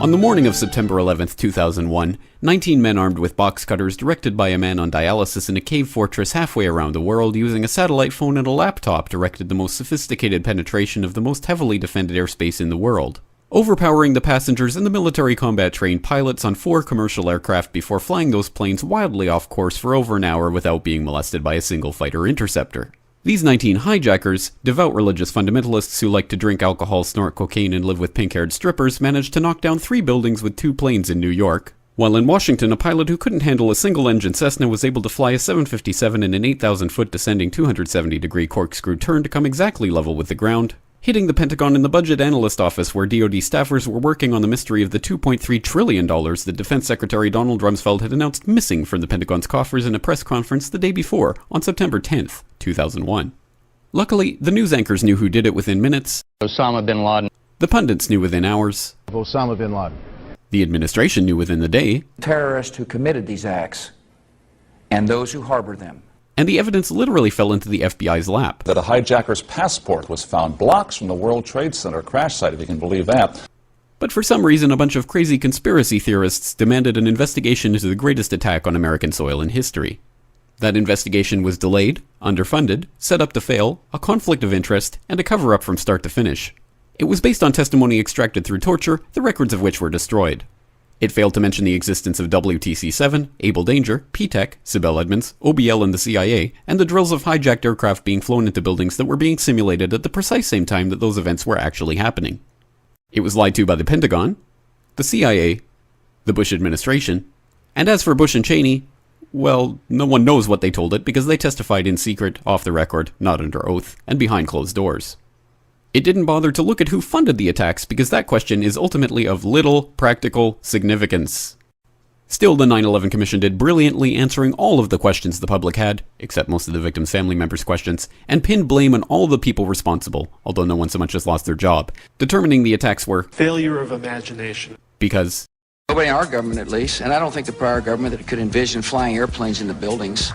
On the morning of September 11, 2001, 19 men armed with box cutters directed by a man on dialysis in a cave fortress halfway around the world using a satellite phone and a laptop directed the most sophisticated penetration of the most heavily defended airspace in the world, overpowering the passengers and the military combat-trained pilots on 4 commercial aircraft before flying those planes wildly off course for over an hour without being molested by a single fighter interceptor. These 19 hijackers, devout religious fundamentalists who like to drink alcohol, snort cocaine, and live with pink-haired strippers, managed to knock down 3 buildings with 2 planes in New York, while in Washington a pilot who couldn't handle a single-engine Cessna was able to fly a 757 in an 8,000-foot descending 270-degree corkscrew turn to come exactly level with the ground, hitting the Pentagon in the Budget Analyst Office where DoD staffers were working on the mystery of the $2.3 trillion that Defense Secretary Donald Rumsfeld had announced missing from the Pentagon's coffers in a press conference the day before, on September 10th, 2001. Luckily, the news anchors knew who did it within minutes. Osama bin Laden. The pundits knew within hours. Osama bin Laden. The administration knew within the day. Terrorists who committed these acts and those who harbor them. And the evidence literally fell into the FBI's lap. That a hijacker's passport was found blocks from the World Trade Center crash site, if you can believe that. But for some reason, a bunch of crazy conspiracy theorists demanded an investigation into the greatest attack on American soil in history. That investigation was delayed, underfunded, set up to fail, a conflict of interest, and a cover-up from start to finish. It was based on testimony extracted through torture, the records of which were destroyed. It failed to mention the existence of WTC-7, Able Danger, P-TECH, Sibel Edmonds, OBL and the CIA, and the drills of hijacked aircraft being flown into buildings that were being simulated at the precise same time that those events were actually happening. It was lied to by the Pentagon, the CIA, the Bush administration, and as for Bush and Cheney, well, no one knows what they told it because they testified in secret, off the record, not under oath, and behind closed doors. It didn't bother to look at who funded the attacks because that question is ultimately of little practical significance. Still, the 9/11 Commission did brilliantly answering all of the questions the public had, except most of the victims' family members' questions, and pinned blame on all the people responsible, although no one so much as lost their job, determining the attacks were failure of imagination. Because Nobody in our government, at least, and I don't think the prior government that could envision flying airplanes into buildings.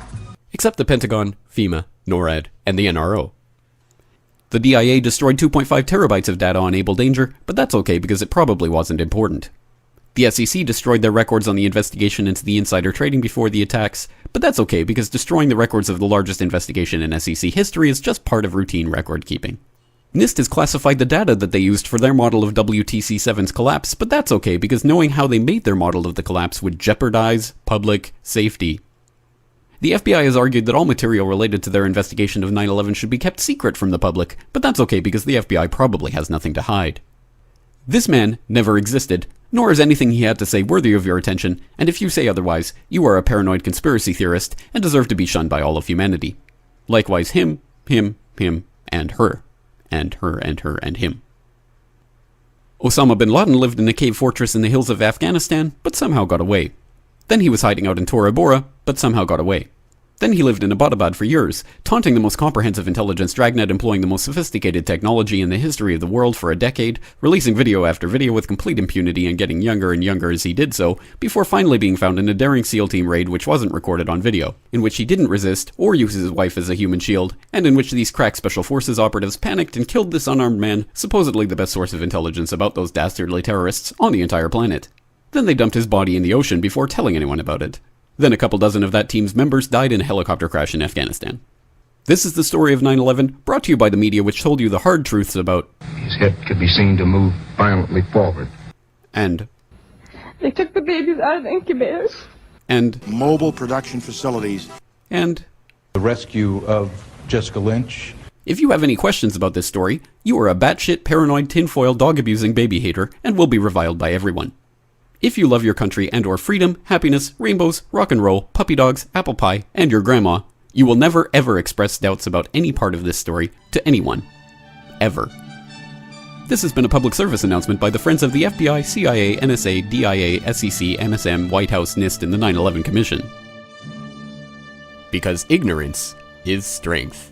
Except the Pentagon, FEMA, NORAD, and the NRO. The DIA destroyed 2.5 terabytes of data on Able Danger, but that's okay because it probably wasn't important. The SEC destroyed their records on the investigation into the insider trading before the attacks, but that's okay because destroying the records of the largest investigation in SEC history is just part of routine record keeping. NIST has classified the data that they used for their model of WTC-7's collapse, but that's okay because knowing how they made their model of the collapse would jeopardize public safety. The FBI has argued that all material related to their investigation of 9/11 should be kept secret from the public, but that's okay because the FBI probably has nothing to hide. This man never existed, nor is anything he had to say worthy of your attention, and if you say otherwise, you are a paranoid conspiracy theorist and deserve to be shunned by all of humanity. Likewise him, and her. And her, and her, and him. Osama bin Laden lived in a cave fortress in the hills of Afghanistan, but somehow got away. Then he was hiding out in Tora Bora, but somehow got away. Then he lived in Abbottabad for years, taunting the most comprehensive intelligence dragnet employing the most sophisticated technology in the history of the world for a decade, releasing video after video with complete impunity and getting younger and younger as he did so, before finally being found in a daring SEAL team raid which wasn't recorded on video, in which he didn't resist or use his wife as a human shield, and in which these crack special forces operatives panicked and killed this unarmed man, supposedly the best source of intelligence about those dastardly terrorists on the entire planet. Then they dumped his body in the ocean before telling anyone about it. Then a couple dozen of that team's members died in a helicopter crash in Afghanistan. This is the story of 9/11, brought to you by the media which told you the hard truths about his head could be seen to move violently forward. And they took the babies out of the incubators. And mobile production facilities. And the rescue of Jessica Lynch. If you have any questions about this story, you are a batshit paranoid tinfoil dog-abusing baby hater and will be reviled by everyone. If you love your country and or freedom, happiness, rainbows, rock and roll, puppy dogs, apple pie, and your grandma, you will never ever express doubts about any part of this story to anyone. Ever. This has been a public service announcement by the Friends of the FBI, CIA, NSA, DIA, SEC, MSM, White House, NIST, and the 9/11 Commission. Because ignorance is strength.